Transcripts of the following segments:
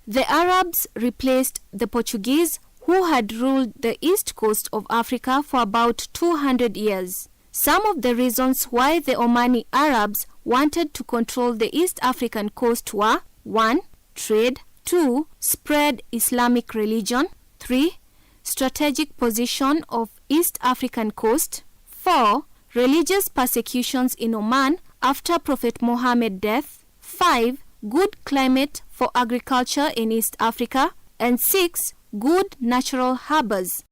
The Arabs replaced the Portuguese, who had ruled the east coast of Africa for about 200 years. Some of the reasons why the Omani Arabs wanted to control the East African coast were: 1. Trade, 2. Spread Islamic religion, 3. Strategic position of East African coast, 4. Religious persecutions in Oman after Prophet Muhammad's death, 5. Good climate for agriculture in East Africa, and 6. Good natural harbors.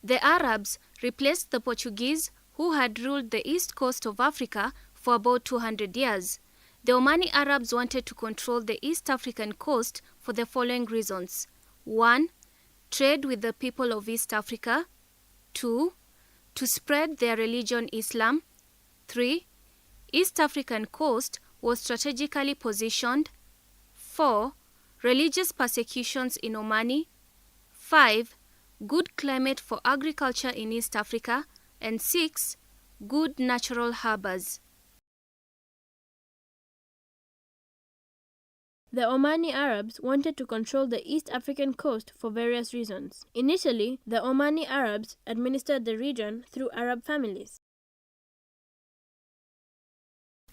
The Arabs replaced the Portuguese, who had ruled the east coast of Africa for about 200 years. The Omani Arabs wanted to control the East African coast for the following reasons: 1. Trade with the people of East Africa, 2. To spread their religion Islam, 3. East African coast was strategically positioned, 4. Religious persecutions in Omani, 5. Good climate for agriculture in East Africa, and 6. Good natural harbors. The Omani Arabs wanted to control the East African coast for various reasons. Initially, the Omani Arabs administered the region through Arab families.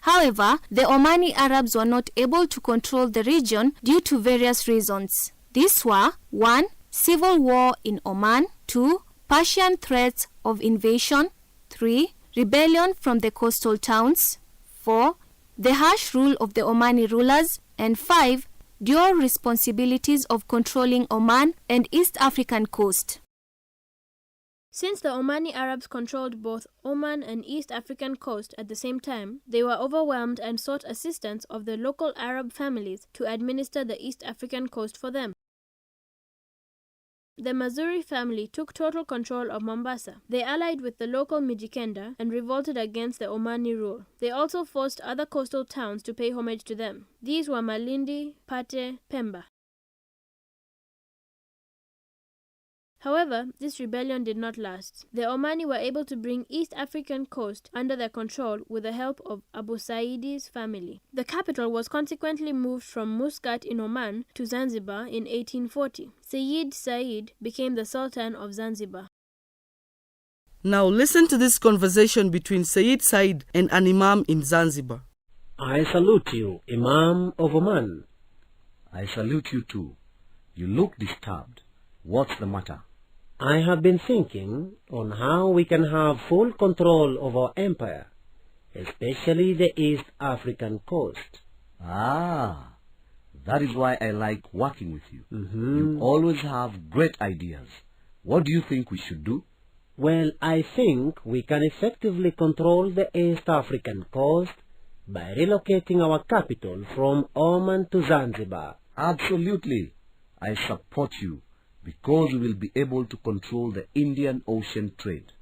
However, the Omani Arabs were not able to control the region due to various reasons. These were: 1. Civil war in Oman, 2. Persian threats of invasion, 3. Rebellion from the coastal towns, 4. The harsh rule of the Omani rulers, and 5. Dual responsibilities of controlling Oman and East African coast. Since the Omani Arabs controlled both Oman and East African coast at the same time, they were overwhelmed and sought assistance of the local Arab families to administer the East African coast for them. The Mazuri family took total control of Mombasa. They allied with the local Mijikenda and revolted against the Omani rule. They also forced other coastal towns to pay homage to them. These were Malindi, Pate, Pemba. However, this rebellion did not last. The Omani were able to bring East African coast under their control with the help of Abu Saidi's family. The capital was consequently moved from Muscat in Oman to Zanzibar in 1840. Sayyid Said became the Sultan of Zanzibar. Now listen to this conversation between Sayyid Said and an Imam in Zanzibar. I salute you, Imam of Oman. I salute you too. You look disturbed. What's the matter? I have been thinking on how we can have full control of our empire, especially the East African coast. Ah, that is why I like working with you. You always have great ideas. What do you think we should do? Well, I think we can effectively control the East African coast by relocating our capital from Oman to Zanzibar. Absolutely. I support you, because we will be able to control the Indian Ocean trade.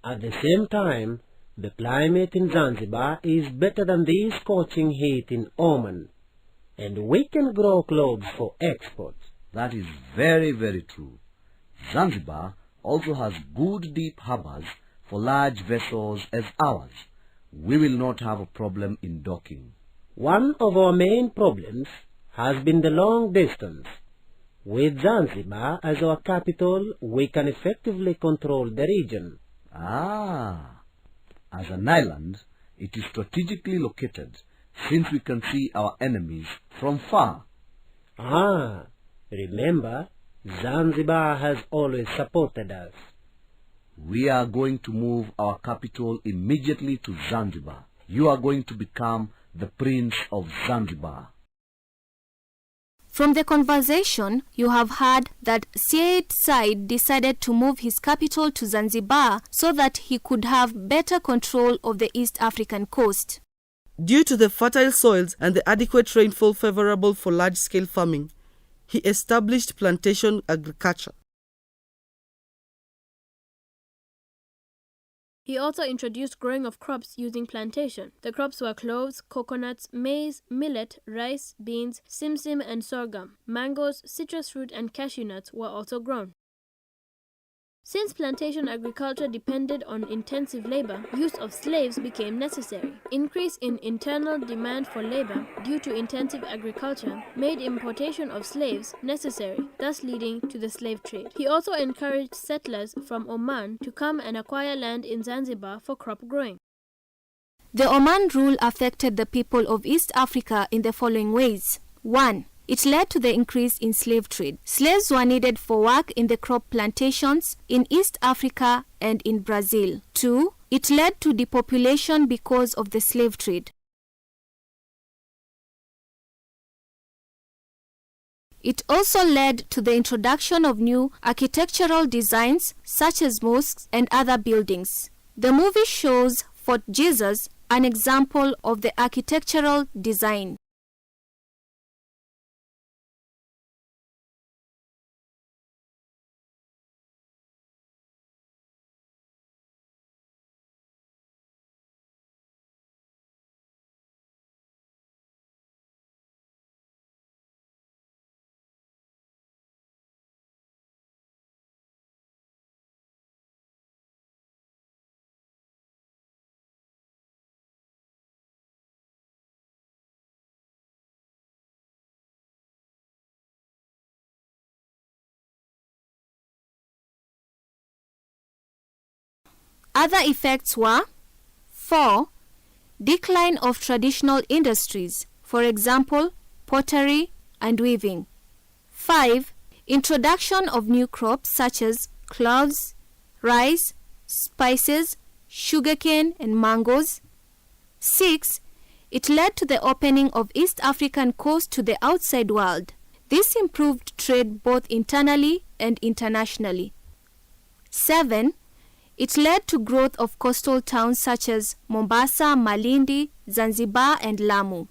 At the same time, the climate in Zanzibar is better than the scorching heat in Oman, and we can grow clothes for export. That is very, very true. Zanzibar also has good deep harbors for large vessels as ours. We will not have a problem in docking. One of our main problems has been the long distance. With Zanzibar as our capital, we can effectively control the region. Ah, as an island, it is strategically located, since we can see our enemies from far. Ah, remember, Zanzibar has always supported us. We are going to move our capital immediately to Zanzibar. You are going to become the Prince of Zanzibar. From the conversation, you have heard that Said Said decided to move his capital to Zanzibar so that he could have better control of the East African coast. Due to the fertile soils and the adequate rainfall favorable for large-scale farming, he established plantation agriculture. He also introduced growing of crops using plantation. The crops were cloves, coconuts, maize, millet, rice, beans, simsim and sorghum. Mangoes, citrus fruit and cashew nuts were also grown. Since plantation agriculture depended on intensive labor, use of slaves became necessary. Increase in internal demand for labor due to intensive agriculture made importation of slaves necessary, thus leading to the slave trade. He also encouraged settlers from Oman to come and acquire land in Zanzibar for crop growing. The Oman rule affected the people of East Africa in the following ways. 1. It led to the increase in slave trade. Slaves were needed for work in the crop plantations in East Africa and in Brazil. 2. It led to depopulation because of the slave trade. It also led to the introduction of new architectural designs such as mosques and other buildings. The movie shows Fort Jesus, an example of the architectural design. Other effects were 4. Decline of traditional industries, for example, pottery and weaving. 5. Introduction of new crops such as cloves, rice, spices, sugarcane and mangoes. 6. It led to the opening of East African coast to the outside world. This improved trade both internally and internationally. 7. It led to growth of coastal towns such as Mombasa, Malindi, Zanzibar and Lamu.